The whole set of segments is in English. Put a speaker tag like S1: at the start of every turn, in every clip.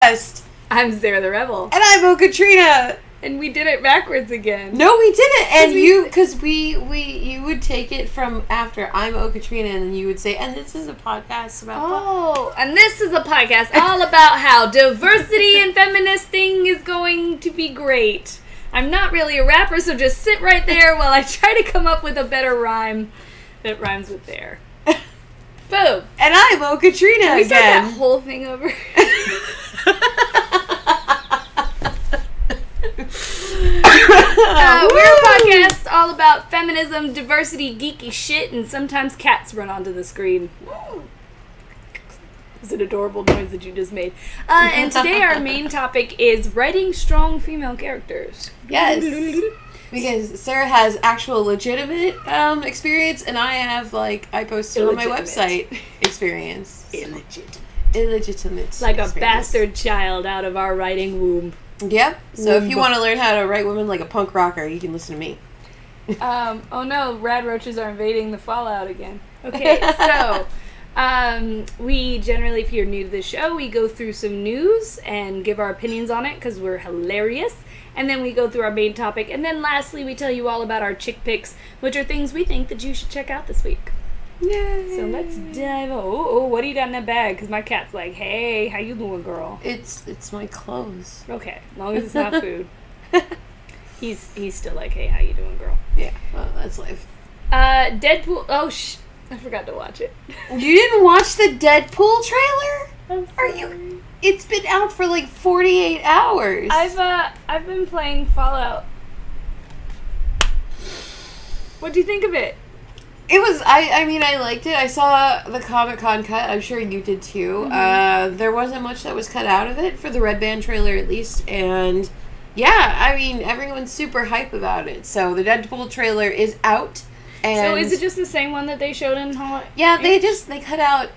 S1: Podcast.
S2: I'm Sarah the Rebel.
S1: And I'm OhCatrina.
S2: And we did it backwards again.
S1: No, we didn't. And you would take it from after I'm OhCatrina, and then you would say, and this is a podcast about...
S2: Oh, and this is a podcast all about how diversity and feministing is going to be great. I'm not really a rapper, so just sit right there while I try to come up with a better rhyme that rhymes with there. Boom.
S1: And I'm OhCatrina again.
S2: We start that whole thing over. We're a podcast all about feminism, diversity, geeky shit, and sometimes cats run onto the screen. It's an adorable noise that you just made. And today our main topic is writing strong female characters.
S1: Yes. Because Sarah has actual legitimate experience, and I have, I posted on my website experience. Illegitimate.
S2: Like a bastard child out of our writing womb.
S1: Yep. So if you want to learn how to write women like a punk rocker, you can listen to me.
S2: Oh no, rad roaches are invading the Fallout again. Okay, so we generally, if you're new to the show, we go through some news and give our opinions on it because we're hilarious. And then we go through our main topic. And then lastly, we tell you all about our chick picks, which are things we think that you should check out this week.
S1: Yay.
S2: So let's dive. Oh, what do you got in that bag? Because my cat's like, hey, how you doing, girl?
S1: It's my clothes.
S2: Okay, as long as it's not food. He's still like, hey, how you doing, girl?
S1: Yeah, well, that's life.
S2: Deadpool. Oh, I forgot to watch it.
S1: You didn't watch the Deadpool trailer?
S2: I'm sorry.
S1: Are you? It's been out for 48 hours.
S2: I've been playing Fallout. What do you think of it?
S1: It was, I mean, I liked it. I saw the Comic-Con cut. I'm sure you did too.
S2: Mm-hmm.
S1: There wasn't much that was cut out of it, for the Red Band trailer at least. And yeah, I mean, everyone's super hype about it. So the Deadpool trailer is out. And
S2: so is it just the same one that they showed in Hall?
S1: Yeah, they cut out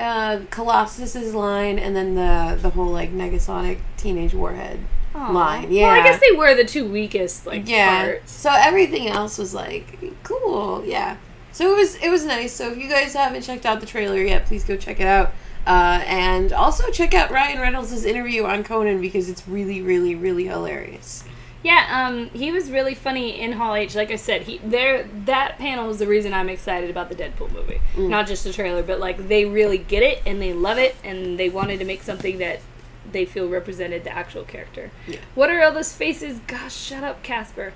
S1: Colossus's line and then the whole Negasonic Teenage Warhead line. Yeah.
S2: Well, I guess they were the two weakest parts.
S1: So everything else was cool. Yeah. So it was nice. So if you guys haven't checked out the trailer yet, please go check it out. And also check out Ryan Reynolds' interview on Conan because it's really, really, really hilarious.
S2: Yeah, he was really funny in Hall H. Like I said, that panel was the reason I'm excited about the Deadpool movie. Not just the trailer, but they really get it and they love it and they wanted to make something that they feel represented the actual character. Yeah. What are all those faces? Gosh, shut up, Casper.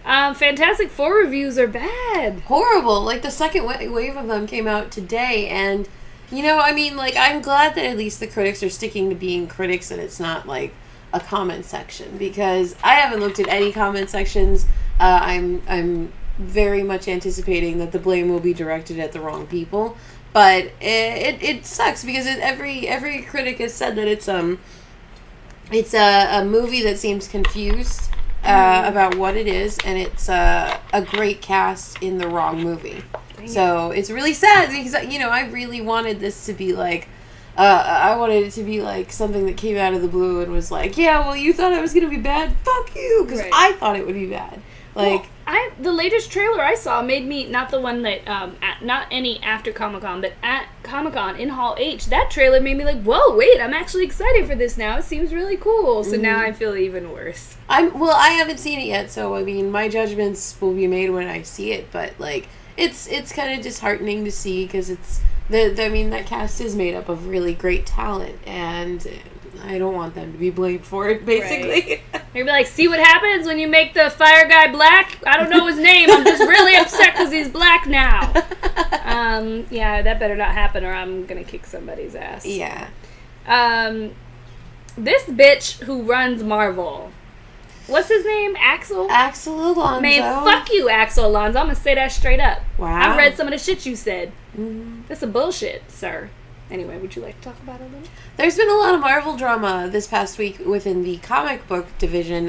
S2: Fantastic Four reviews are bad.
S1: Horrible. The second wave of them came out today, and I'm glad that at least the critics are sticking to being critics and it's not a comment section, because I haven't looked at any comment sections. I'm very much anticipating that the blame will be directed at the wrong people, but it sucks because every critic has said that it's a movie that seems confused about what it is, and it's a great cast in the wrong movie. So it's really sad because I really wanted this to be I wanted it to be something that came out of the blue and was yeah, well, you thought I was gonna be bad? Fuck you, because I thought it would be bad.
S2: The latest trailer I saw made me, not the one that not any after Comic-Con, but at Comic-Con in Hall H, that trailer made me whoa, wait, I'm actually excited for this now. It seems really cool. So now I feel even worse.
S1: I haven't seen it yet, so my judgments will be made when I see it, but it's kind of disheartening to see because it's that cast is made up of really great talent, and I don't want them to be blamed for it, basically.
S2: Right. They'd be see what happens when you make the fire guy black? I don't know his name. I'm just really upset because he's black now. Yeah, that better not happen or I'm going to kick somebody's ass.
S1: Yeah.
S2: This bitch who runs Marvel. What's his name? Axel?
S1: Axel Alonso.
S2: Man, fuck you, Axel Alonso. I'm going to say that straight up.
S1: Wow.
S2: I read some of the shit you said. That's some bullshit, sir. Anyway, would you like to talk about it a little?
S1: There's been a lot of Marvel drama this past week within the comic book division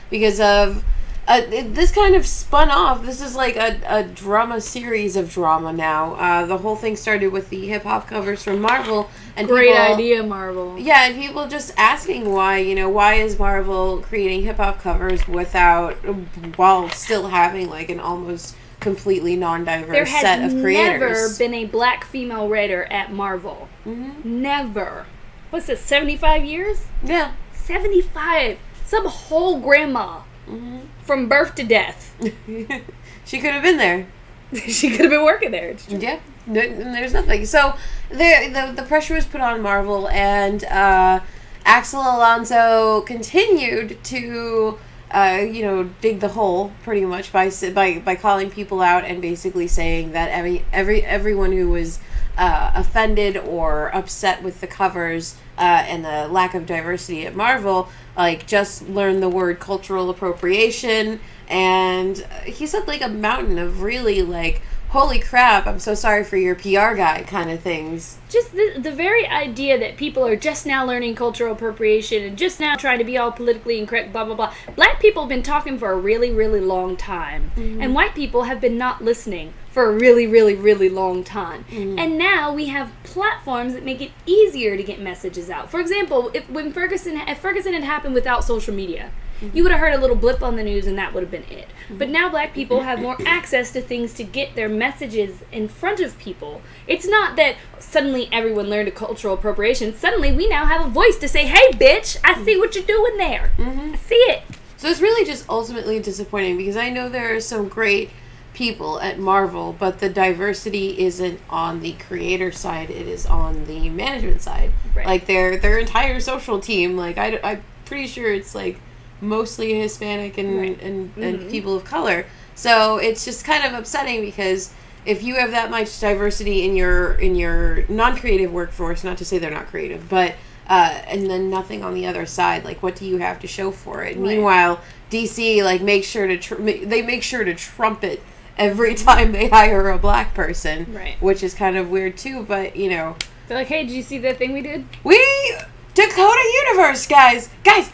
S1: because of this kind of spun off. This is a drama series of drama now. The whole thing started with the hip-hop covers from Marvel. And
S2: Great idea, Marvel.
S1: Yeah, and people just asking why is Marvel creating hip-hop covers while still having an almost completely non-diverse set of creators.
S2: There has never been a black female writer at Marvel. Never. What's this, 75 years?
S1: Yeah.
S2: 75. Some whole grandma. From birth to death.
S1: She could have been there.
S2: She could have been working there. It's true.
S1: Yeah. There's nothing. So the pressure was put on Marvel, and Axel Alonso continued to dig the hole pretty much by calling people out and basically saying that everyone who was offended or upset with the covers and the lack of diversity at Marvel, like, just learn the word cultural appropriation. And he said, like, a mountain of really, like, holy crap, I'm so sorry for your PR guy kind of things.
S2: Just the very idea that people are just now learning cultural appropriation and just now trying to be all politically incorrect, blah, blah, blah. Black people have been talking for a really, really long time. And white people have been not listening for a really, really, really long time. And now we have platforms that make it easier to get messages out. For example, if Ferguson had happened without social media, you would have heard a little blip on the news and that would have been it. But now black people have more access to things to get their messages in front of people. It's not that suddenly everyone learned a cultural appropriation. Suddenly we now have a voice to say, hey bitch, I see what you're doing there. I see it.
S1: So it's really just ultimately disappointing, because I know there are some great people at Marvel, but the diversity isn't on the creator side, it is on the management side.
S2: Right.
S1: Like their entire social team, like I'm pretty sure it's like mostly Hispanic and people of color. So it's just kind of upsetting, because if you have that much diversity in your non-creative workforce, not to say they're not creative, but and then nothing on the other side, like, what do you have to show for it? Right. Meanwhile, DC, like, makes sure to trumpet every time they hire a black person,
S2: right?
S1: Which is kind of weird too. But
S2: they're like, hey, did you see that thing we did?
S1: Dakota Universe, guys,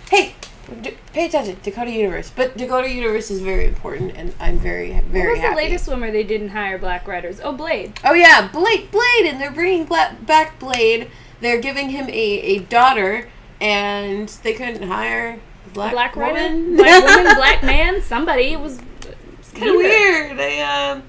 S1: hey. Pay attention, Dakota Universe. But Dakota Universe is very important, and I'm very, very happy.
S2: What was the latest one where they didn't hire black writers? Oh, Blade.
S1: Oh, yeah, Blade, and they're bringing back Blade. They're giving him a daughter, and they couldn't hire a black woman?
S2: Black woman, black man, somebody. It was
S1: kind of weird.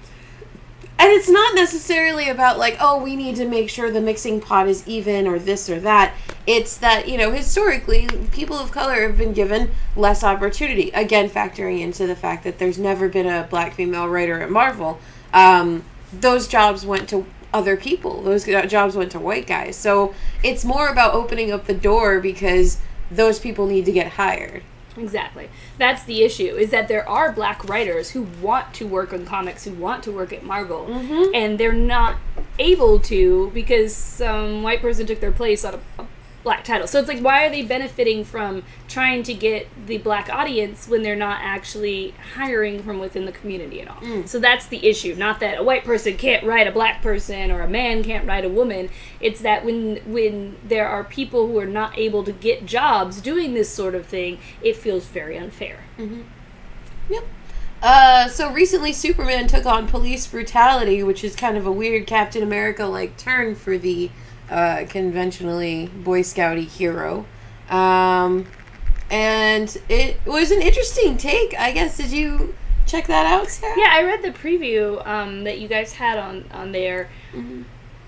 S1: And it's not necessarily about, like, oh, we need to make sure the mixing pot is even or this or that. It's that, historically, people of color have been given less opportunity. Again, factoring into the fact that there's never been a black female writer at Marvel. Those jobs went to other people. Those jobs went to white guys. So it's more about opening up the door, because those people need to get hired.
S2: Exactly. That's the issue, is that there are black writers who want to work on comics, who want to work at Marvel, and they're not able to because some white person took their place on a black title. So it's like, why are they benefiting from trying to get the black audience when they're not actually hiring from within the community at all? So that's the issue. Not that a white person can't write a black person or a man can't write a woman. It's that when there are people who are not able to get jobs doing this sort of thing, it feels very unfair.
S1: Yep. So recently Superman took on police brutality, which is kind of a weird Captain America-like turn for the conventionally Boy Scouty hero. And it was an interesting take, I guess. Did you check that out, Sarah?
S2: Yeah, I read the preview that you guys had on there.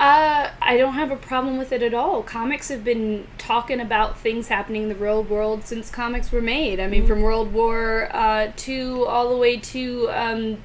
S2: I don't have a problem with it at all. Comics have been talking about things happening in the real world since comics were made. I mean, from World War II all the way to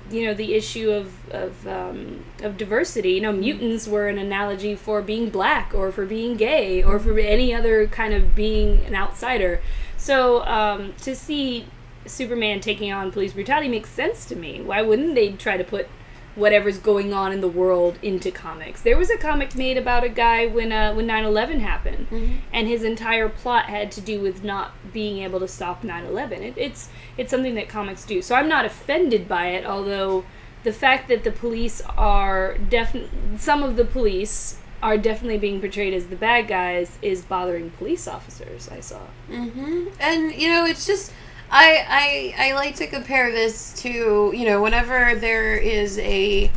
S2: the issue of diversity. Mutants were an analogy for being black or for being gay or for any other kind of being an outsider. So to see Superman taking on police brutality makes sense to me. Why wouldn't they try to put whatever's going on in the world into comics? There was a comic made about a guy when 9/11 happened, and his entire plot had to do with not being able to stop 9/11. It's something that comics do. So I'm not offended by it, although the fact that the police are some of the police are definitely being portrayed as the bad guys is bothering police officers, I saw.
S1: And it's just, I like to compare this to, whenever there is a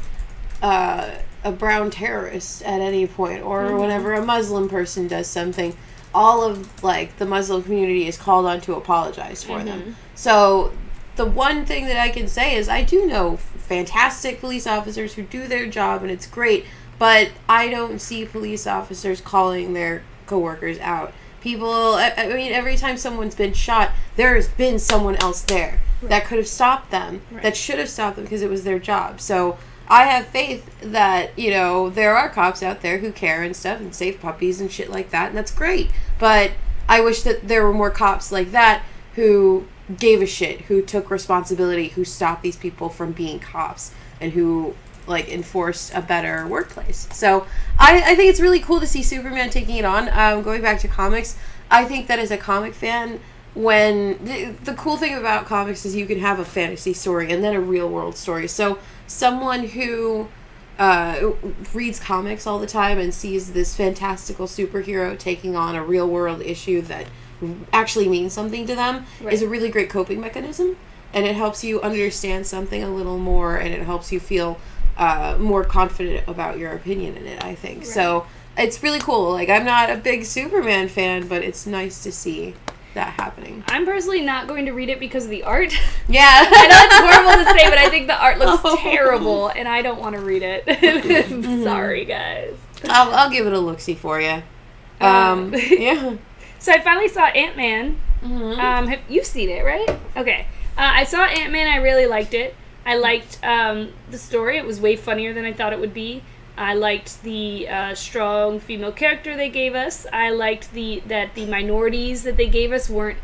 S1: brown terrorist at any point, or whenever a Muslim person does something, all of, like, the Muslim community is called on to apologize for them. So the one thing that I can say is I do know fantastic police officers who do their job, and it's great, but I don't see police officers calling their coworkers out. People, I mean, every time someone's been shot, there's been someone else there that could have stopped them, that should have stopped them because it was their job. So I have faith that, you know, there are cops out there who care and stuff and save puppies and shit like that, and that's great. But I wish that there were more cops like that who gave a shit, who took responsibility, who stopped these people from being cops, and who, like, enforced a better workplace. So I think it's really cool to see Superman taking it on. Going back to comics, I think that as a comic fan, when the cool thing about comics is you can have a fantasy story and then a real world story. So someone who reads comics all the time and sees this fantastical superhero taking on a real world issue that actually means something to them is a really great coping mechanism, and it helps you understand something a little more, and it helps you feel more confident about your opinion in it, I think. So it's really cool. Like, I'm not a big Superman fan, but it's nice to see that happening.
S2: I'm personally not going to read it because of the art.
S1: Yeah.
S2: I know it's horrible to say, but I think the art looks terrible, and I don't want to read it. I'm sorry, guys.
S1: I'll give it a look-see for you. Yeah.
S2: So I finally saw Ant-Man. You've seen it, right? Okay. I saw Ant-Man. I really liked it. I liked the story. It was way funnier than I thought it would be. I liked the strong female character they gave us. I liked that the minorities that they gave us weren't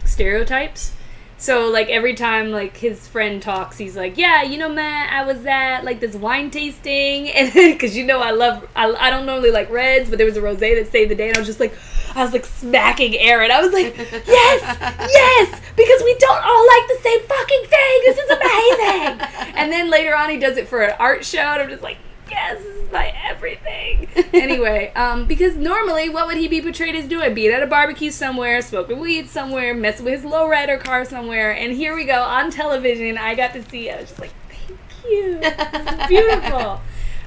S2: stereotypes. So, like, every time, like, his friend talks, he's like, yeah, you know, man, I was at, like, this wine tasting, and because, you know, I don't normally like reds, but there was a rosé that saved the day, and I was like smacking Aaron. I was like, yes, because we don't all like the same fucking thing. This is amazing. And then later on, he does it for an art show, and I'm just like, yes, this is my everything. Anyway, because normally, what would he be portrayed as doing? Being at a barbecue somewhere, smoking weed somewhere, messing with his lowrider car somewhere, and here we go, on television, I got to see it. I was just like, thank you. This is beautiful.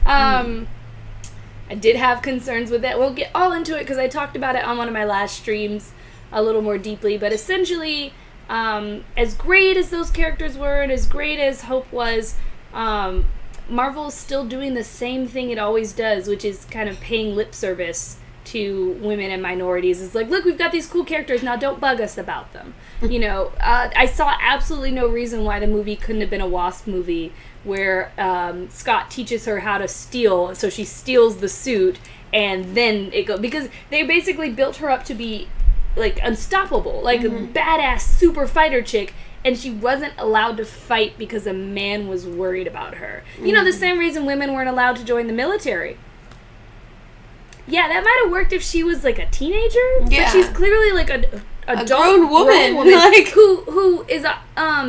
S2: I did have concerns with it. We'll get all into it because I talked about it on one of my last streams a little more deeply, but essentially, as great as those characters were and as great as Hope was, Marvel's still doing the same thing it always does, which is kind of paying lip service to women and minorities. It's like, look, we've got these cool characters, now don't bug us about them. You know, I saw absolutely no reason why the movie couldn't have been a Wasp movie where Scott teaches her how to steal, so she steals the suit, and then it goes, because they basically built her up to be, like, unstoppable, like a badass super fighter chick, and she wasn't allowed to fight because a man was worried about her. You know, the same reason women weren't allowed to join the military. Yeah, that might have worked if she was, like, a teenager, but she's clearly, like, a
S1: grown woman
S2: like, who is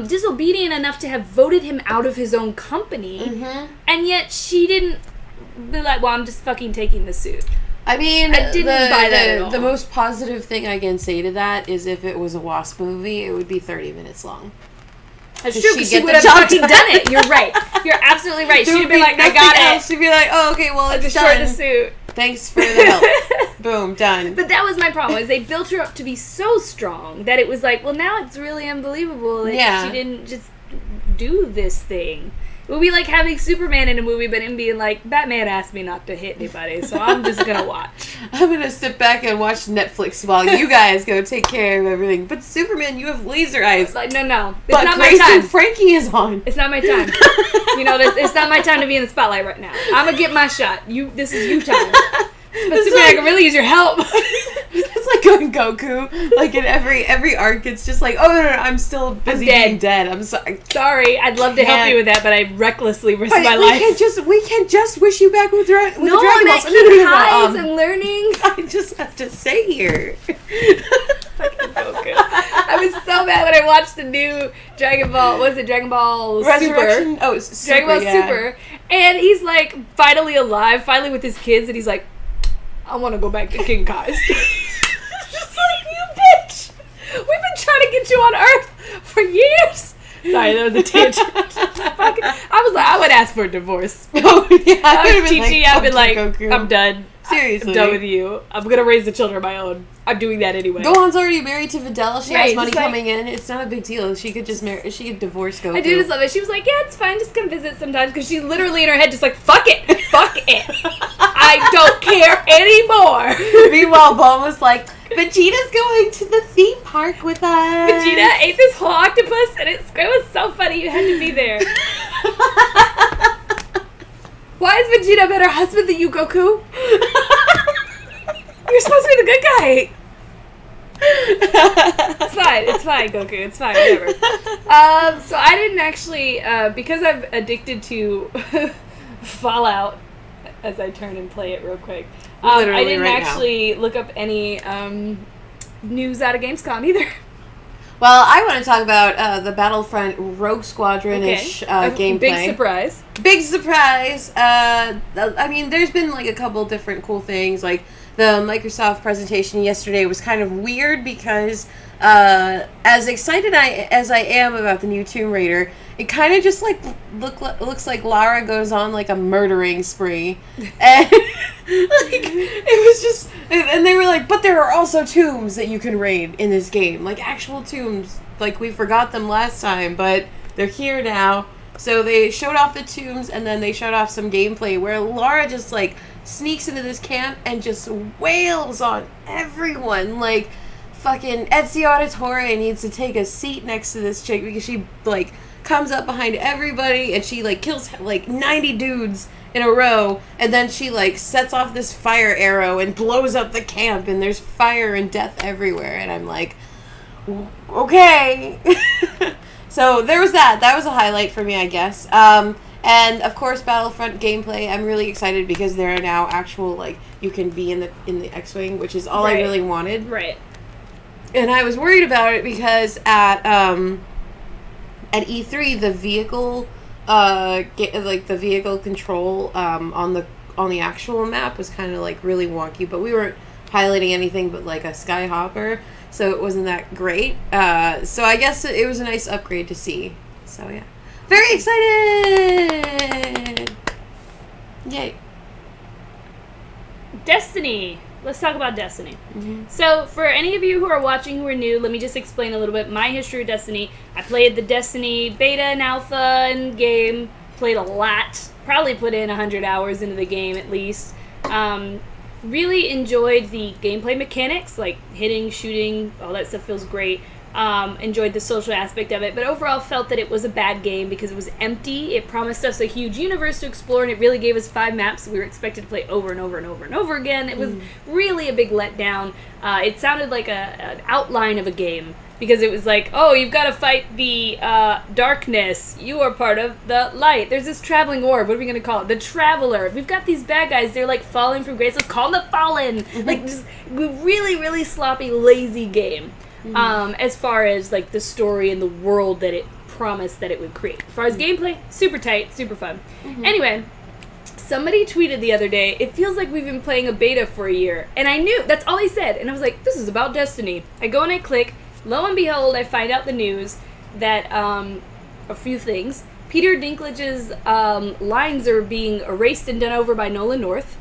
S2: disobedient enough to have voted him out of his own company, and yet she didn't be like, well, I'm just fucking taking the suit.
S1: I mean,
S2: I didn't buy that at all.
S1: The most positive thing I can say to that is if it was a Wasp movie, it would be 30 minutes long.
S2: That's true, because she would have fucking done it. You're right. You're absolutely right. She'd have been like, I got it.
S1: She'd be like, oh, okay, well, it's
S2: done.
S1: the
S2: suit.
S1: Thanks for the help. Boom, done.
S2: But that was my problem, is they built her up to be so strong that it was like, well, now it's really unbelievable that she didn't just do this thing. It would be like having Superman in a movie, but him being like, Batman asked me not to hit anybody, so I'm just gonna watch.
S1: I'm gonna sit back and watch Netflix while you guys go take care of everything. But Superman, you have laser eyes.
S2: Like, no. It's
S1: but
S2: not
S1: Grace
S2: my time.
S1: And Frankie is on.
S2: It's not my time. You know, it's not my time to be in the spotlight right now. I'm gonna get my shot. This is you time. But Superman, I can really use your help.
S1: It's like going Goku. Like in every arc, it's just like, oh no, I'm still busy being dead. I'm sorry.
S2: Sorry, I'd love to help you with that, but I recklessly risk my life.
S1: We can't just wish you back with the Dragon Balls.
S2: I'm at King Highs. I'm learning.
S1: I just have to stay here.
S2: Fucking Goku. I was so mad when I watched the new Dragon Ball. What was it? Dragon Ball
S1: Resurrection?
S2: Super.
S1: Oh, it's Super,
S2: Dragon Ball Super. And he's like finally alive, finally with his kids, and he's like, I want to go back to King Kai's. Just like, you bitch! We've been trying to get you on Earth for years. Sorry, that was a tangent. I was like, I would ask for a divorce.
S1: Oh, yeah.
S2: I would Chi-Chi, I'd be like,
S1: Goku.
S2: I'm done.
S1: Seriously.
S2: I'm done with you. I'm going to raise the children of my own. I'm doing that anyway.
S1: Gohan's already married to Videl. She has money
S2: like,
S1: coming in. It's not a big deal. She could just she could divorce Goku.
S2: I do just love it. She was like, yeah, it's fine. Just come visit sometimes. Because she's literally in her head just like, fuck it. Fuck it. I don't care anymore.
S1: Meanwhile, Bulma's like, Vegeta's going to the theme park with us.
S2: Vegeta ate this whole octopus, and it was so funny. You had to be there. Why is Vegeta a better husband than you, Goku? You're supposed to be the good guy. It's fine, Goku. It's fine, whatever. So I didn't actually, because I'm addicted to Fallout, as I turn and play it real quick, I didn't actually look up any news out of Gamescom either.
S1: Well, I want to talk about the Battlefront Rogue Squadron-ish gameplay.
S2: Big surprise.
S1: Big surprise. I mean, there's been like a couple different cool things. Like the Microsoft presentation yesterday was kind of weird because as excited as I am about the new Tomb Raider, it kind of just like looks like Lara goes on like a murdering spree, and like it was just, and they were like, but there are also tombs that you can raid in this game, like actual tombs. Like we forgot them last time, but they're here now. So they showed off the tombs, and then they showed off some gameplay where Lara just like sneaks into this camp and just wails on everyone. Like fucking Ezio Auditore needs to take a seat next to this chick because she like comes up behind everybody and she like kills like 90 dudes in a row, and then she like sets off this fire arrow and blows up the camp, and there's fire and death everywhere, and I'm like, okay. So there was that. That was a highlight for me, I guess. And of course, Battlefront gameplay. I'm really excited because there are now actual like you can be in the X-wing, which is all I really wanted.
S2: Right.
S1: And I was worried about it because at E3 the vehicle the vehicle control on the actual map was kind of like really wonky, but we weren't piloting anything but like a skyhopper, so it wasn't that great. So I guess it was a nice upgrade to see. So yeah, very excited! Yay!
S2: Destiny. Let's talk about Destiny.
S1: Mm-hmm.
S2: So, for any of you who are watching who are new, let me just explain a little bit my history of Destiny. I played the Destiny beta and alpha and game, played a lot, probably put in 100 hours into the game at least. Really enjoyed the gameplay mechanics, like hitting, shooting, all that stuff feels great. Enjoyed the social aspect of it, but overall felt that it was a bad game because it was empty. It promised us a huge universe to explore, and it really gave us 5 maps that we were expected to play over and over and over and over again. It was really a big letdown. It sounded like an outline of a game, because it was like, oh, you've got to fight the darkness. You are part of the light. There's this traveling orb. What are we going to call it? The Traveler. We've got these bad guys. They're like falling from grace. Let's call them the Fallen. Like, just really, really sloppy, lazy game. As far as like the story and the world that it promised that it would create. As far as gameplay, super tight, super fun. Anyway, somebody tweeted the other day, it feels like we've been playing a beta for a year. And I knew, that's all he said. And I was like, this is about Destiny. I go and I click, lo and behold, I find out the news that a few things. Peter Dinklage's lines are being erased and done over by Nolan North.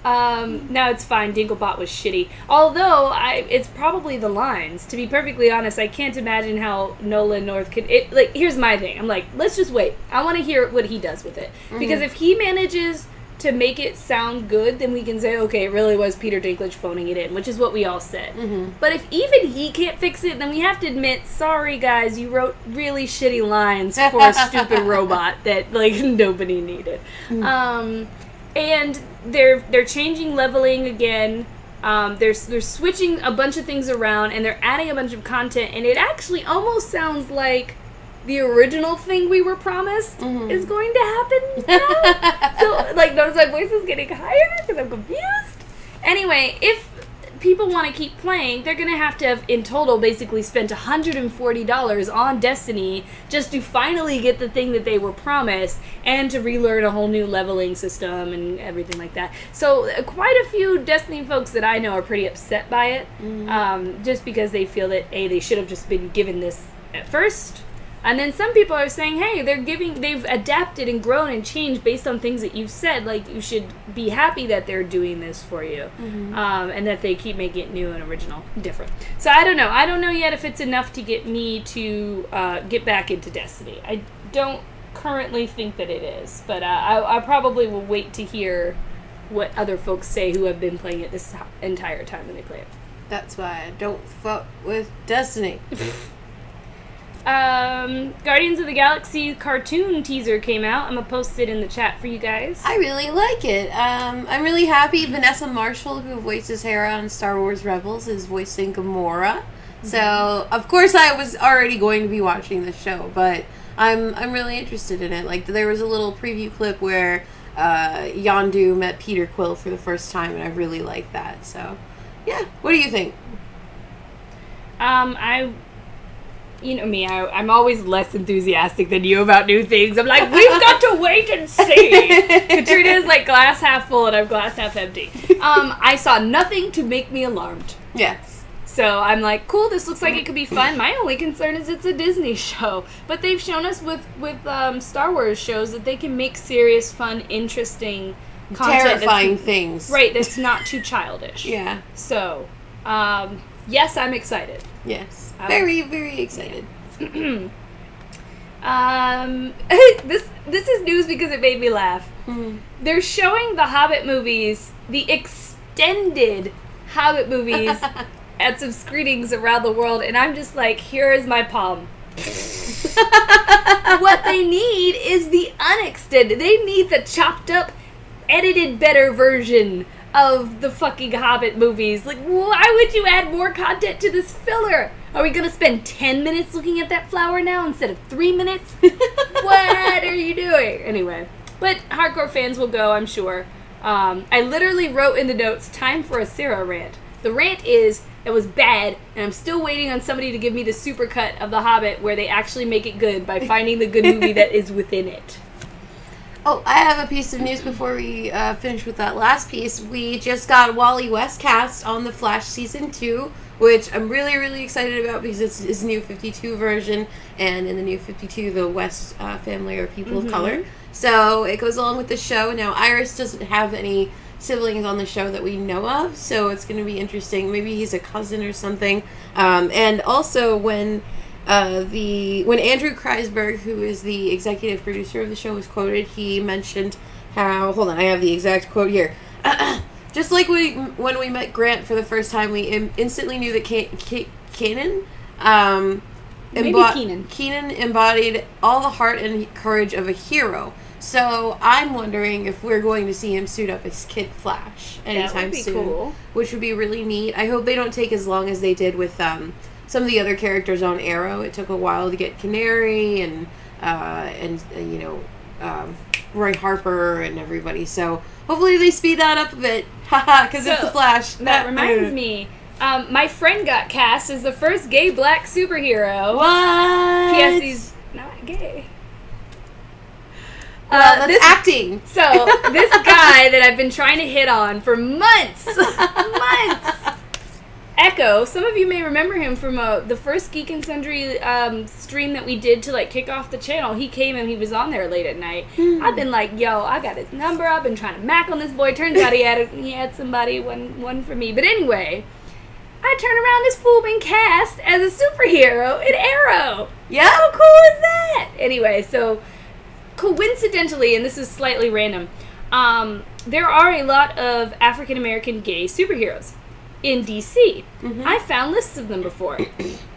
S2: Now it's fine. Dinklebot was shitty. Although, it's probably the lines. To be perfectly honest, I can't imagine how Nolan North could... Like, here's my thing. I'm like, let's just wait. I want to hear what he does with it. Because if he manages to make it sound good, then we can say, okay, it really was Peter Dinklage phoning it in, which is what we all said. But if even he can't fix it, then we have to admit, sorry guys, you wrote really shitty lines for a stupid robot that, like, nobody needed. And they're changing leveling again. They're switching a bunch of things around, and they're adding a bunch of content, and it actually almost sounds like the original thing we were promised is going to happen now. So, like, notice my voice is getting higher because I'm confused. Anyway, if people want to keep playing, they're going to have, in total, basically spent $140 on Destiny just to finally get the thing that they were promised and to relearn a whole new leveling system and everything like that. So quite a few Destiny folks that I know are pretty upset by it, just because they feel that, A, they should have just been given this at first. And then some people are saying, hey, they've adapted and grown and changed based on things that you've said. Like, you should be happy that they're doing this for you. And that they keep making it new and original, different. So I don't know. I don't know yet if it's enough to get me to get back into Destiny. I don't currently think that it is. But I probably will wait to hear what other folks say who have been playing it this entire time when they play it.
S1: That's why I don't fuck with Destiny.
S2: Guardians of the Galaxy cartoon teaser came out. I'm going to post it in the chat for you guys.
S1: I really like it. I'm really happy Vanessa Marshall, who voices Hera on Star Wars Rebels, is voicing Gamora. So, of course I was already going to be watching the show, but I'm really interested in it. Like, there was a little preview clip where Yondu met Peter Quill for the first time, and I really like that. So, yeah. What do you think?
S2: You know me, I'm always less enthusiastic than you about new things. I'm like, we've got to wait and see. Katrina is like glass half full and I'm glass half empty. I saw nothing to make me alarmed.
S1: Yes.
S2: So I'm like, cool, this looks like it could be fun. My only concern is it's a Disney show. But they've shown us with Star Wars shows that they can make serious, fun, interesting content.
S1: Terrifying things.
S2: Right, that's not too childish.
S1: Yeah.
S2: So, yes, I'm excited.
S1: Yes. Very, very excited.
S2: This is news because it made me laugh. They're showing the Hobbit movies, the extended Hobbit movies, at some screenings around the world, and I'm just like, here is my palm. What they need is the unextended. They need the chopped up, edited better version of the fucking Hobbit movies. Like, why would you add more content to this filler? Are we gonna spend 10 minutes looking at that flower now instead of 3 minutes? What are you doing? Anyway, but hardcore fans will go, I'm sure. I literally wrote in the notes, time for a Sarah rant. The rant is, it was bad, and I'm still waiting on somebody to give me the supercut of The Hobbit where they actually make it good by finding the good movie that is within it.
S1: Oh, I have a piece of news before we finish with that last piece. We just got Wally West cast on The Flash Season 2, which I'm really, really excited about because it's his new 52 version, and in the new 52, the West family are people of color. So it goes along with the show. Now, Iris doesn't have any siblings on the show that we know of, so it's going to be interesting. Maybe he's a cousin or something. And also, when Andrew Kreisberg, who is the executive producer of the show, was quoted, he mentioned how, hold on, I have the exact quote here. Just like when we met Grant for the first time, we instantly knew that Keenan embodied all the heart and courage of a hero. So I'm wondering if we're going to see him suit up as Kid Flash anytime soon, cool. Which would be really neat. I hope they don't take as long as they did with some of the other characters on Arrow. It took a while to get Canary and Roy Harper and everybody. So hopefully they speed that up a bit. Haha, because it's the Flash.
S2: That reminds me. My friend got cast as the first gay black superhero.
S1: What?
S2: P.S. He's not gay.
S1: Well, that's acting.
S2: So, this guy that I've been trying to hit on for months, Echo, some of you may remember him from the first Geek and Sundry stream that we did to, like, kick off the channel. He came and he was on there late at night. I've been like, yo, I got his number. I've been trying to mac on this boy. Turns out he had somebody, one for me. But anyway, I turn around, this fool been cast as a superhero in Arrow.
S1: Yeah?
S2: How cool is that? Anyway, so coincidentally, and this is slightly random, there are a lot of African-American gay superheroes in DC. I found lists of them before.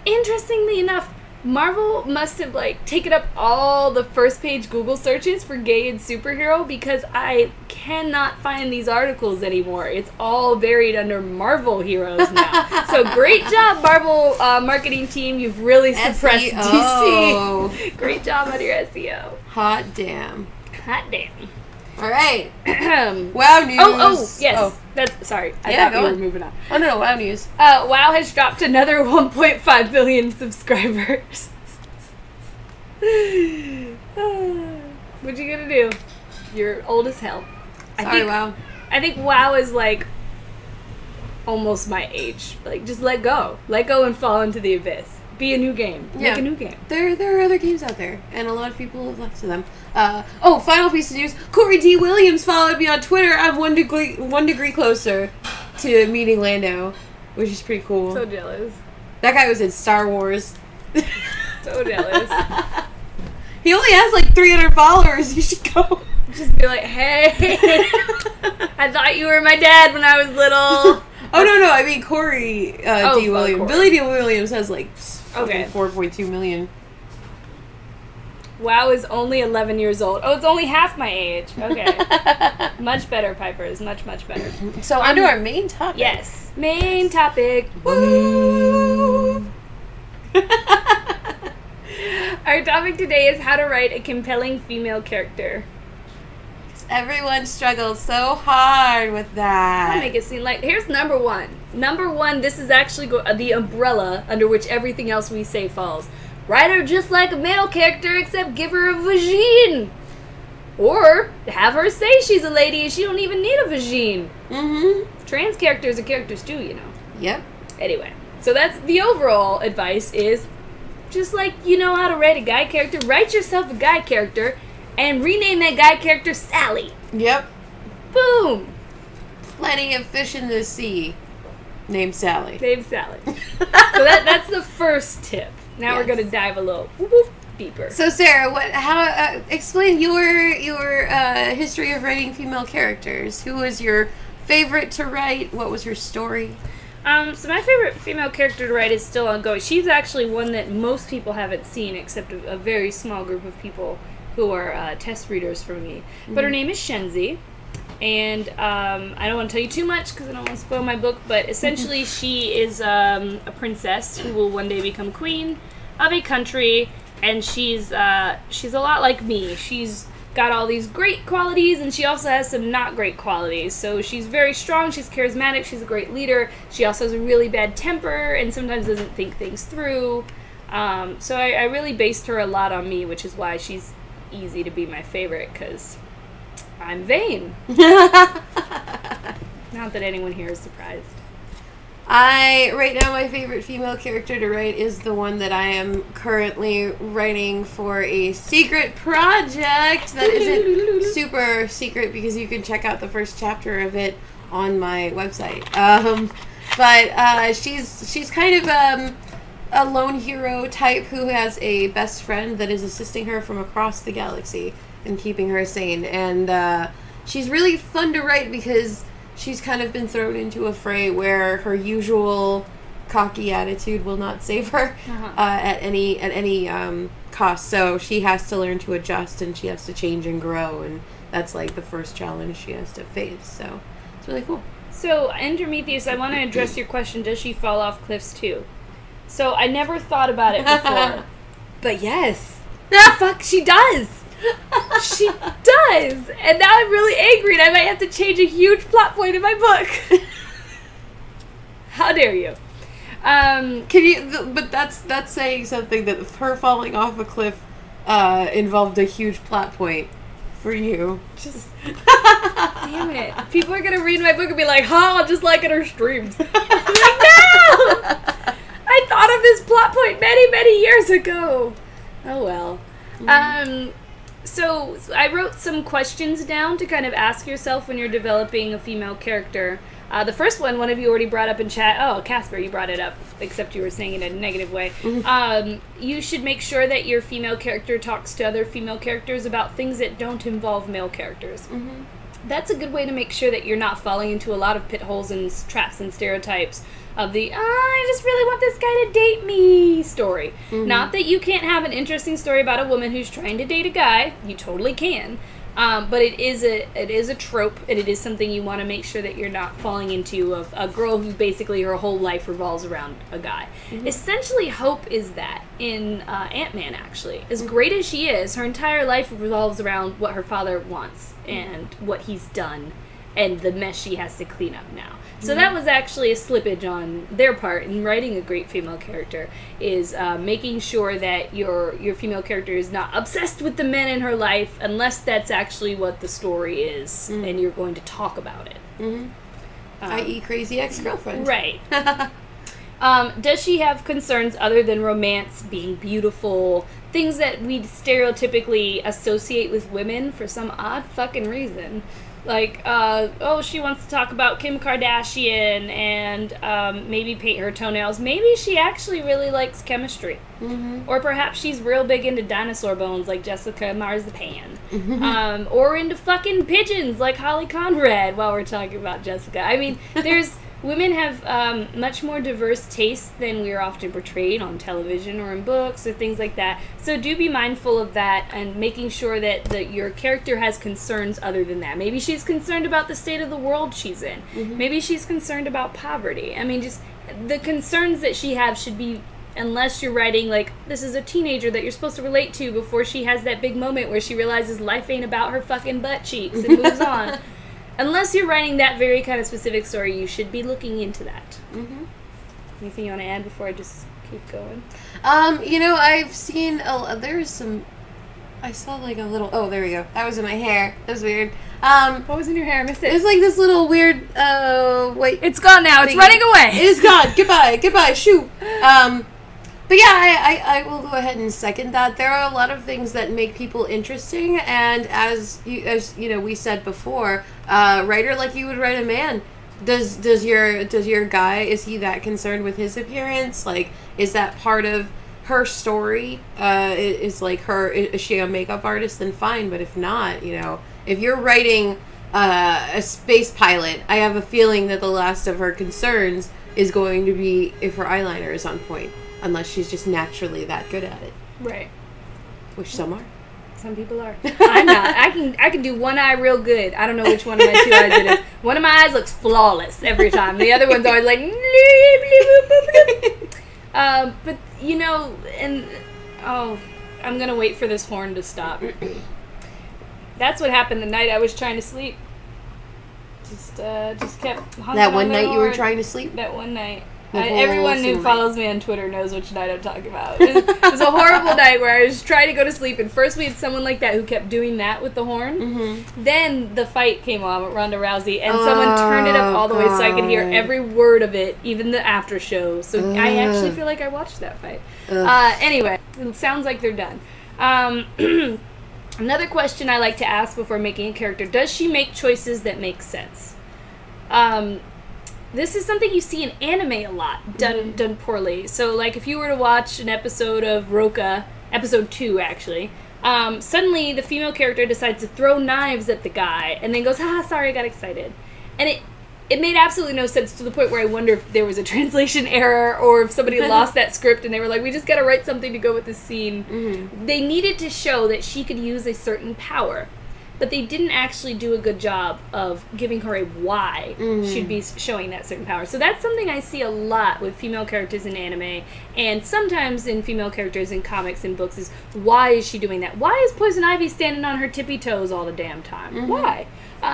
S2: Interestingly enough, Marvel must have like taken up all the first page Google searches for gay and superhero because I cannot find these articles anymore. It's all buried under Marvel heroes now. So great job, Marvel marketing team. You've really suppressed
S1: SEO.
S2: DC. Great job on your SEO.
S1: Hot damn.
S2: Hot damn.
S1: All right. WoW news.
S2: Oh, yes. Oh. That's sorry. I thought we were moving on.
S1: Oh no, WoW news.
S2: WoW has dropped another 1.5 billion subscribers. What you gonna do? You're old as hell.
S1: Sorry, WoW.
S2: I think WoW is like almost my age. Like, just let go and fall into the abyss. Be a new game. Make a new game.
S1: There are other games out there, and a lot of people have left to them. Final piece of news. Corey D. Williams followed me on Twitter. I'm one degree closer to meeting Lando, which is pretty cool.
S2: So jealous.
S1: That guy was in Star Wars.
S2: So jealous.
S1: He only has like 300 followers. You should go.
S2: Just be like, hey, I thought you were my dad when I was little.
S1: Oh, no, I mean Corey D. Williams.
S2: Corey.
S1: Billy D. Williams has like
S2: Okay.
S1: 4.2 million.
S2: WoW is only 11 years old. Oh, it's only half my age. Okay. Much better, Pipers. Much, much better.
S1: So, on to our main topic.
S2: Yes. Main topic.
S1: Woo!
S2: Our topic today is how to write a compelling female character.
S1: Everyone struggles so hard with that.
S2: I'll make it seem like... Here's number one. Number one, this is actually the umbrella under which everything else we say falls. Write her just like a male character, except give her a vagine. Or have her say she's a lady and she don't even need a vagine.
S1: Mm-hmm.
S2: Trans characters are characters too, you know.
S1: Yep.
S2: Anyway, so that's the overall advice is just like you know how to write a guy character, write yourself a guy character and rename that guy character Sally.
S1: Yep.
S2: Boom.
S1: Plenty of fish in the sea. Named Sally.
S2: Named Sally. So that's the first tip. Now we're going to dive a little deeper.
S1: So Sarah, explain your history of writing female characters. Who was your favorite to write? What was her story?
S2: So my favorite female character to write is still ongoing. She's actually one that most people haven't seen, except a very small group of people who are test readers for me. Mm-hmm. But her name is Shenzi. And I don't want to tell you too much because I don't want to spoil my book, but essentially she is a princess who will one day become queen of a country, and she's a lot like me. She's got all these great qualities, and she also has some not great qualities. So she's very strong, she's charismatic, she's a great leader. She also has a really bad temper and sometimes doesn't think things through. So I really based her a lot on me, which is why she's easy to be my favorite, because I'm vain. Not that anyone here is surprised.
S1: Right now my favorite female character to write is the one that I am currently writing for a secret project that isn't super secret because you can check out the first chapter of it on my website. But she's kind of a lone hero type who has a best friend that is assisting her from across the galaxy and keeping her sane. And she's really fun to write because she's kind of been thrown into a fray where her usual cocky attitude will not save her at any cost. So she has to learn to adjust, and she has to change and grow, and that's like the first challenge she has to face. So it's really cool.
S2: So Endermetheus, I want to address your question, does she fall off cliffs too? So I never thought about it before. But yes. Fuck, she does. She does. And now I'm really angry and I might have to change a huge plot point in my book. How dare you?
S1: Can you? But that's saying something that her falling off a cliff involved a huge plot point for you.
S2: Just damn it. People are gonna read my book and be like, "Ha, just like in her streams." I'm like, no. I thought of this plot point many, many years ago. Oh well. So I wrote some questions down to kind of ask yourself when you're developing a female character. The first one of you already brought up in chat. Oh, Casper, you brought it up, except you were saying it in a negative way. You should make sure that your female character talks to other female characters about things that don't involve male characters. That's a good way to make sure that you're not falling into a lot of pit holes and traps and stereotypes of the, I just really want this guy to date me story. Not that you can't have an interesting story about a woman who's trying to date a guy. You totally can. But it is a trope, and it is something you want to make sure that you're not falling into of a girl who basically her whole life revolves around a guy. Essentially, Hope is that in Ant-Man, actually. As great as she is, her entire life revolves around what her father wants and what he's done and the mess she has to clean up now. So that was actually a slippage on their part in writing a great female character, is making sure that your female character is not obsessed with the men in her life unless that's actually what the story is and you're going to talk about it.
S1: I.e. crazy ex-girlfriend.
S2: Right. Does she have concerns other than romance, being beautiful, things that we stereotypically associate with women for some odd fucking reason? Like, she wants to talk about Kim Kardashian and maybe paint her toenails. Maybe she actually really likes chemistry. Mm-hmm. Or perhaps she's real big into dinosaur bones like Jessica Marzipan. Mm-hmm. Or into fucking pigeons like Holly Conrad while we're talking about Jessica. I mean, women have much more diverse tastes than we are often portrayed on television or in books or things like that. So do be mindful of that and making sure that your character has concerns other than that. Maybe she's concerned about the state of the world she's in. Mm-hmm. Maybe she's concerned about poverty. I mean, just the concerns that she has should be, unless you're writing, like, this is a teenager that you're supposed to relate to before she has that big moment where she realizes life ain't about her fucking butt cheeks and moves on. Unless you're writing that very kind of specific story, you should be looking into that. Mm-hmm. Anything you want to add before I just keep going?
S1: I've seen, there's some, I saw like a little, oh, there we go. That was in my hair. That was weird.
S2: What was in your hair? I missed it.
S1: It was like this little weird, wait.
S2: It's gone now. It's running away.
S1: It is gone. Goodbye. Shoot. But yeah, I will go ahead and second that. There are a lot of things that make people interesting, and as we said before, writer like you would write a man. Does your guy, is he that concerned with his appearance? Like, is that part of her story? Is she a makeup artist? Then fine, but if not, if you're writing a space pilot, I have a feeling that the last of her concerns is going to be if her eyeliner is on point. Unless she's just naturally that good at it.
S2: Right.
S1: Which some are.
S2: Some people are. I'm not. I can do one eye real good. I don't know which one of my two eyes it is. One of my eyes looks flawless every time. The other one's always like... but, I'm going to wait for this horn to stop. That's what happened the night I was trying to sleep. Just kept...
S1: That one night you were trying to sleep?
S2: That one night. Everyone who follows me on Twitter knows which night I'm talking about. It was a horrible night where I was trying to go to sleep, and first we had someone like that who kept doing that with the horn. Mm-hmm. Then the fight came on with Ronda Rousey, and someone turned it up all the way so I could hear every word of it, even the after show. So I actually feel like I watched that fight. Anyway, it sounds like they're done. Another question I like to ask before making a character: does she make choices that make sense? This is something you see in anime a lot, done poorly. So, like, if you were to watch an episode of Roka, episode 2, actually, suddenly the female character decides to throw knives at the guy, and then goes, sorry, I got excited. And it made absolutely no sense, to the point where I wonder if there was a translation error, or if somebody lost that script, and they were like, we just gotta write something to go with this scene. Mm-hmm. They needed to show that she could use a certain power. But they didn't actually do a good job of giving her a why she'd be showing that certain power. So that's something I see a lot with female characters in anime, and sometimes in female characters in comics and books, is why is she doing that? Why is Poison Ivy standing on her tippy toes all the damn time? Mm-hmm. Why?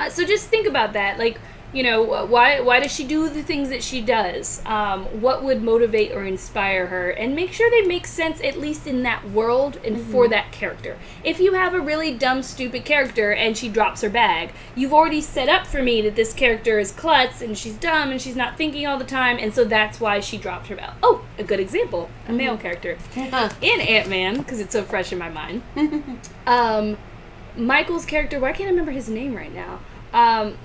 S2: So just think about that. Like, why does she do the things that she does? What would motivate or inspire her? And make sure they make sense, at least in that world and for that character. If you have a really dumb, stupid character and she drops her bag, you've already set up for me that this character is klutz and she's dumb and she's not thinking all the time, and so that's why she dropped her bag. Oh, a good example. A male character. In Ant-Man, because it's so fresh in my mind. Michael's character, why can't I remember his name right now?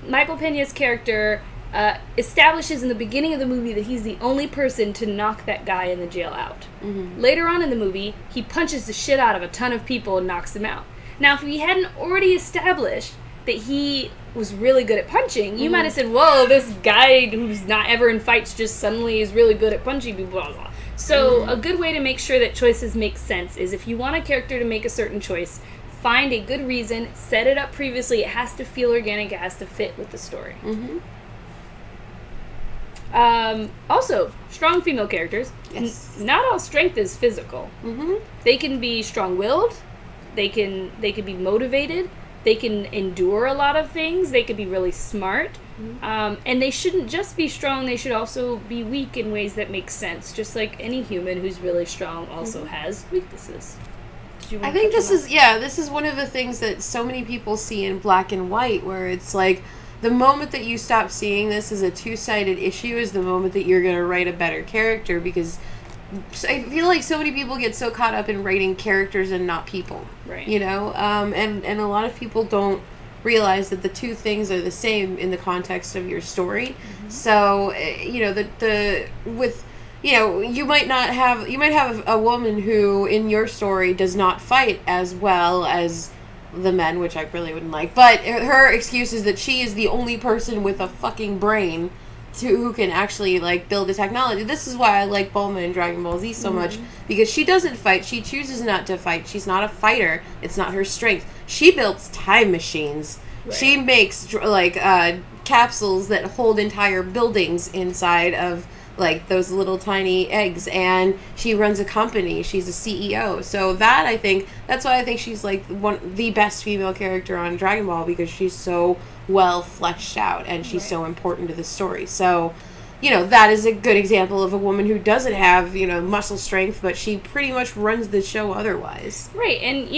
S2: Michael Pena's character establishes in the beginning of the movie that he's the only person to knock that guy in the jail out. Mm-hmm. Later on in the movie, he punches the shit out of a ton of people and knocks them out. Now, if we hadn't already established that he was really good at punching, you might have said, whoa, this guy who's not ever in fights just suddenly is really good at punching people, blah, blah. So a good way to make sure that choices make sense is, if you want a character to make a certain choice, find a good reason, set it up previously. It has to feel organic, it has to fit with the story. Mm-hmm. Also, strong female characters. Yes. Not all strength is physical. Mm-hmm. They can be strong-willed, they can be motivated, they can endure a lot of things, they can be really smart, and they shouldn't just be strong, they should also be weak in ways that make sense, just like any human who's really strong also has weaknesses. I
S1: think this is one of the things that so many people see in black and white, where it's like, the moment that you stop seeing this as a two-sided issue is the moment that you're going to write a better character, because I feel like so many people get so caught up in writing characters and not people. Right. And a lot of people don't realize that the two things are the same in the context of your story. Mm-hmm. So, you might have a woman who in your story does not fight as well as the men, which I really wouldn't like, but her excuse is that she is the only person with a fucking brain who can actually, like, build the technology. This is why I like Bulma in Dragon Ball Z so much, because she doesn't fight. She chooses not to fight. She's not a fighter. It's not her strength. She builds time machines. Right. She makes, like, capsules that hold entire buildings inside of, like, those little tiny eggs, and she runs a company. She's a CEO. So that's why I think she's, like, the best female character on Dragon Ball, because she's so well fleshed out, and she's so important to the story. So, that is a good example of a woman who doesn't have, muscle strength, but she pretty much runs the show otherwise.
S2: Right, and,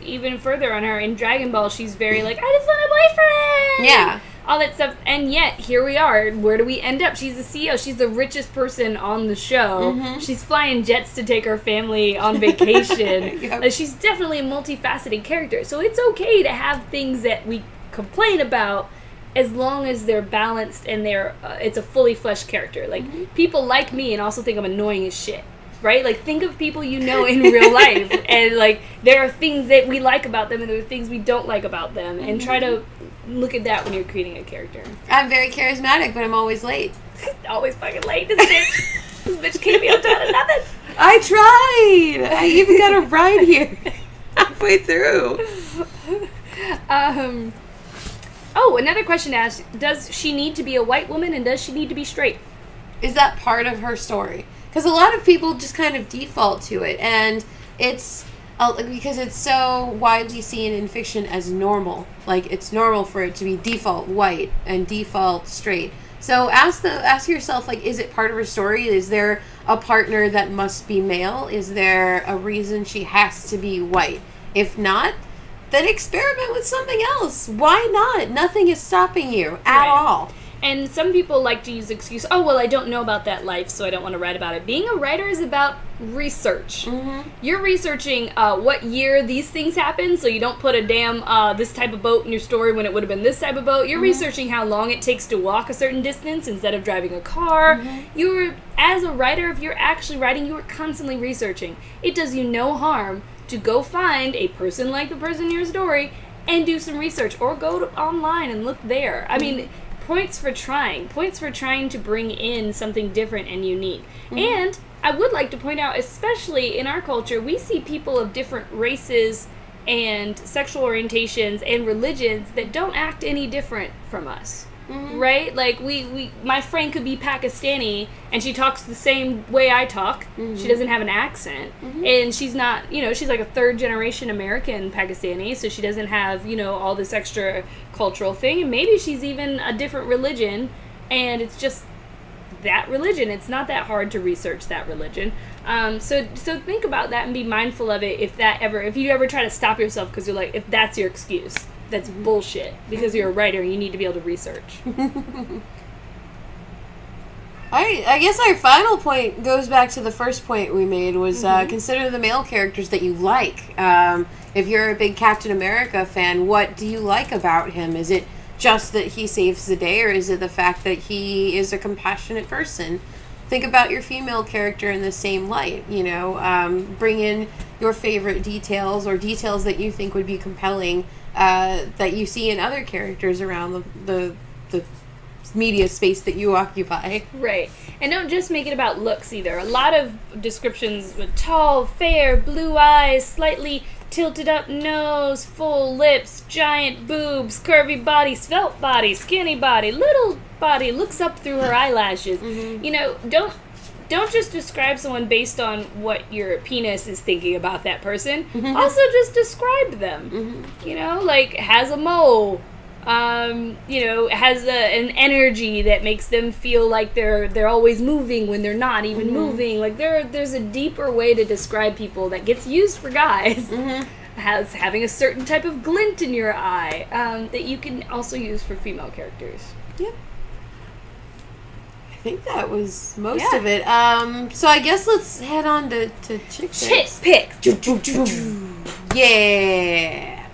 S2: even further on her, in Dragon Ball, she's very like, I just want a boyfriend! Yeah. All that stuff, and yet, here we are. Where do we end up? She's the CEO. She's the richest person on the show. Mm-hmm. She's flying jets to take her family on vacation. Yep. Like, she's definitely a multifaceted character. So it's okay to have things that we complain about, as long as they're balanced and it's a fully fleshed character. Like, people like me and also think I'm annoying as shit, right? Like, think of people in real life, and, like, there are things that we like about them and there are things we don't like about them, and try to look at that when you're creating a character.
S1: I'm very charismatic, but I'm always late.
S2: Always fucking late, this bitch. This bitch can't be on time to nothing.
S1: I tried! I even got a ride here halfway through.
S2: Another question asked, does she need to be a white woman, and does she need to be straight?
S1: Is that part of her story? Because a lot of people just kind of default to it, and it's because it's so widely seen in fiction as normal. Like, it's normal for it to be default white and default straight. So ask yourself, like, is it part of her story? Is there a partner that must be male? Is there a reason she has to be white? If not, then experiment with something else. Why not? Nothing is stopping you at all.
S2: And some people like to use the excuse, oh, well, I don't know about that life, so I don't want to write about it. Being a writer is about research. Mm-hmm. You're researching what year these things happened, so you don't put a damn this type of boat in your story when it would have been this type of boat. You're researching how long it takes to walk a certain distance instead of driving a car. As a writer, if you're actually writing, you are constantly researching. It does you no harm to go find a person like the person in your story and do some research, or go online and look there. I mean, points for trying to bring in something different and unique. And I would like to point out, especially in our culture, we see people of different races and sexual orientations and religions that don't act any different from us. Right? Like, my friend could be Pakistani, and she talks the same way I talk. She doesn't have an accent. And she's not, she's like a third-generation American Pakistani, so she doesn't have, all this extra cultural thing. And maybe she's even a different religion, and it's just that religion. It's not that hard to research that religion. So think about that and be mindful of it if you ever try to stop yourself because you're like, if that's your excuse. That's bullshit, because you're a writer and you need to be able to research.
S1: I guess our final point goes back to the first point we made, was consider the male characters that you like. If you're a big Captain America fan, what do you like about him? Is it just that he saves the day, or is it the fact that he is a compassionate person? Think about your female character in the same light, bring in your favorite details, or details that you think would be compelling, that you see in other characters around the media space that you occupy.
S2: Right. And don't just make it about looks either. A lot of descriptions with tall, fair, blue eyes, slightly tilted up nose, full lips, giant boobs, curvy body, svelte body, skinny body, little body, looks up through her eyelashes. Don't just describe someone based on what your penis is thinking about that person. Also just describe them. Like, has a mole, has an energy that makes them feel like they're always moving when they're not even moving. Like, there's a deeper way to describe people that gets used for guys. Having a certain type of glint in your eye, that you can also use for female characters.
S1: Yep. I think that was most of it. So I guess let's head on to chick picks.
S2: Chick picks.
S1: Yeah.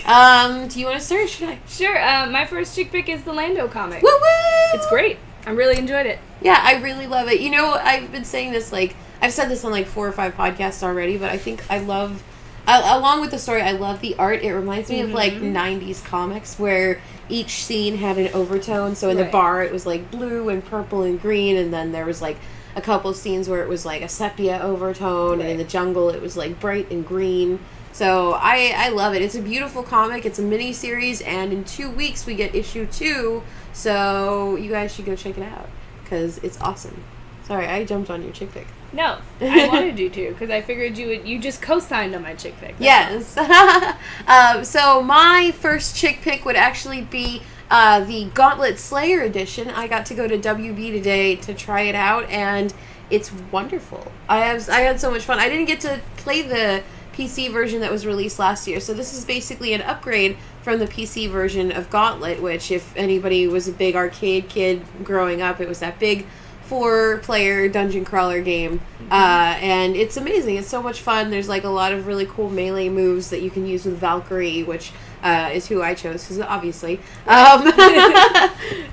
S1: Do you want to start or should I?
S2: Sure. My first chick pick is the Lando comic.
S1: Woo woo!
S2: It's great. I really enjoyed it.
S1: Yeah, I really love it. You know, I've been saying this, like, I've said this on, like, 4 or 5 podcasts already, but I think I love, along with the story, I love the art. It reminds me of, like, 90s comics where each scene had an overtone. So in the bar, it was, like, blue and purple and green, and then there was, like, a couple scenes where it was, like, a sepia overtone, and in the jungle, it was, like, bright and green. So I love it. It's a beautiful comic. It's a mini-series, and in 2 weeks, we get issue 2, so you guys should go check it out, because it's awesome. Sorry, I jumped on your chick pick.
S2: No, I wanted you to, because I figured you just co-signed on my chick pick.
S1: Yes. So my first chick pick would actually be the Gauntlet Slayer edition. I got to go to WB today to try it out, and it's wonderful. I had so much fun. I didn't get to play the PC version that was released last year, so this is basically an upgrade from the PC version of Gauntlet, which, if anybody was a big arcade kid growing up, it was that big 4-player dungeon crawler game, and it's amazing. It's so much fun. There's like a lot of really cool melee moves that you can use with Valkyrie, which is who I chose, because obviously.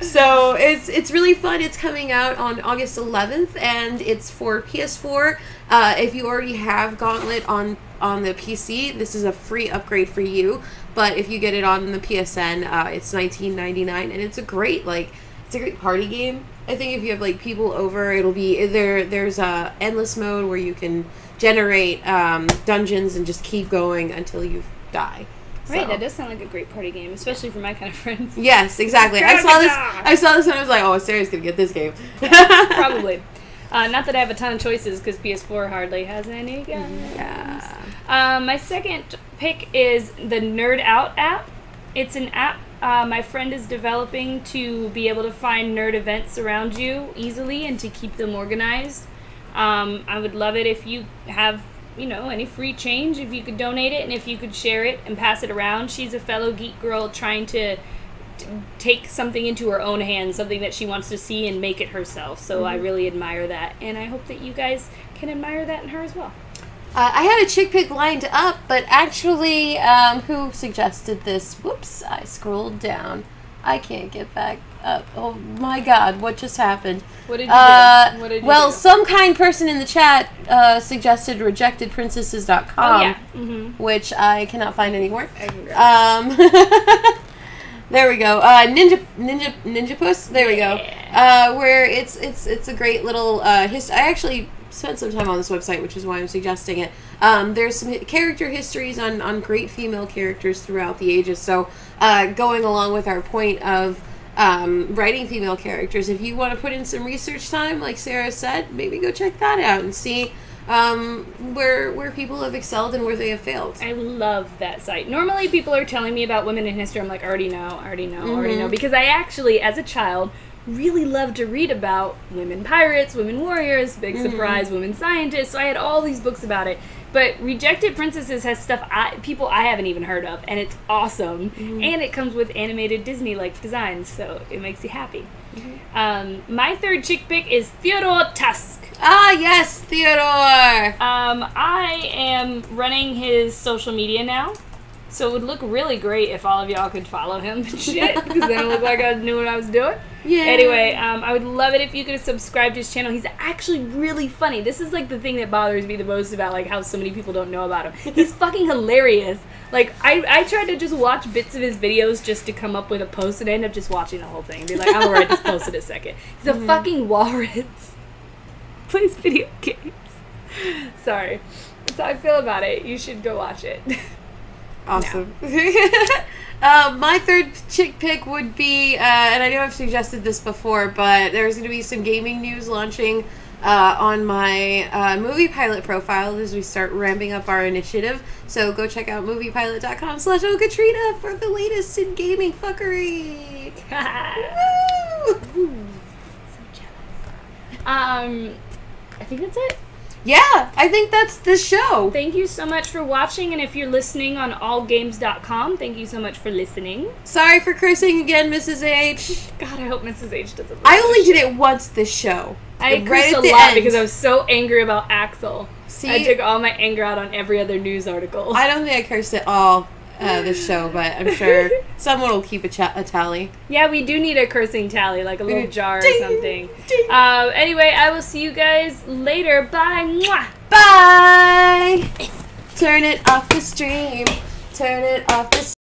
S1: So it's really fun. It's coming out on August 11th, and it's for PS4. If you already have Gauntlet on the PC, this is a free upgrade for you. But if you get it on the PSN, it's $19.99, and it's a great party game. I think if you have like people over, it'll be there's a endless mode where you can generate dungeons and just keep going until you die.
S2: Right, that does sound like a great party game, especially for my kind of friends.
S1: Yes, exactly. I saw this and I was like, oh, Sarah's gonna get this game.
S2: Probably. Not that I have a ton of choices, because PS4 hardly has any games. Yeah. My second pick is the Nerd Out app. It's an app my friend is developing to be able to find nerd events around you easily and to keep them organized. I would love it if you have, any free change, if you could donate it and if you could share it and pass it around. She's a fellow geek girl trying to take something into her own hands, something that she wants to see and make it herself. So I really admire that, and I hope that you guys can admire that in her as well.
S1: I had a chick pick lined up, but actually, who suggested this? Whoops, I scrolled down. I can't get back up. Oh my god, what just happened?
S2: What did you do?
S1: Well, some kind person in the chat suggested rejectedprincesses.com,
S2: oh, yeah.
S1: Which I cannot find anymore. There we go. Ninja Puss. There we go. Where it's a great little I actually spent some time on this website, which is why I'm suggesting it. There's some character histories on great female characters throughout the ages. So going along with our point of writing female characters, if you want to put in some research time, like Sarah said, maybe go check that out and see where people have excelled and where they have failed.
S2: I love that site. Normally people are telling me about women in history. I'm like, already know. Because I actually, as a child, really loved to read about women pirates, women warriors, big surprise, women scientists. So I had all these books about it. But Rejected Princesses has stuff people I haven't even heard of, and it's awesome. And it comes with animated Disney-like designs, so it makes you happy. My third chick pick is Theodore Tusk.
S1: Ah, yes, Theodore!
S2: I am running his social media now, so it would look really great if all of y'all could follow him and shit, because then it looked like I knew what I was doing. Yeah. Anyway, I would love it if you could subscribe to his channel. He's actually really funny. This is, like, the thing that bothers me the most about, like, how so many people don't know about him. He's fucking hilarious. Like, I tried to just watch bits of his videos just to come up with a post, and I end up just watching the whole thing and be like, I'm gonna write this post in a second. He's a fucking walrus. Plays video games. Sorry. That's how I feel about it. You should go watch it.
S1: Awesome. My third chick pick would be, and I know I've suggested this before, but there's going to be some gaming news launching on my movie pilot profile as we start ramping up our initiative. So go check out moviepilot.com/OhCatrina for the latest in gaming fuckery. Woo!
S2: So jealous. I think that's it.
S1: Yeah, I think that's the show.
S2: Thank you so much for watching, and if you're listening on allgames.com, thank you so much for listening.
S1: Sorry for cursing again, Mrs. H.
S2: God, I hope Mrs. H doesn't listen.
S1: I only did it once this show.
S2: I cursed a lot because I was so angry about Axel.
S1: See?
S2: I took all my anger out on every other news article.
S1: I don't think I cursed at all. this show, but I'm sure someone will keep a tally.
S2: Yeah, we do need a cursing tally, like a little jar
S1: Ding,
S2: or something.
S1: ding.
S2: Anyway, I will see you guys later. Bye. Mwah.
S1: Bye! Turn it off the stream. Turn it off the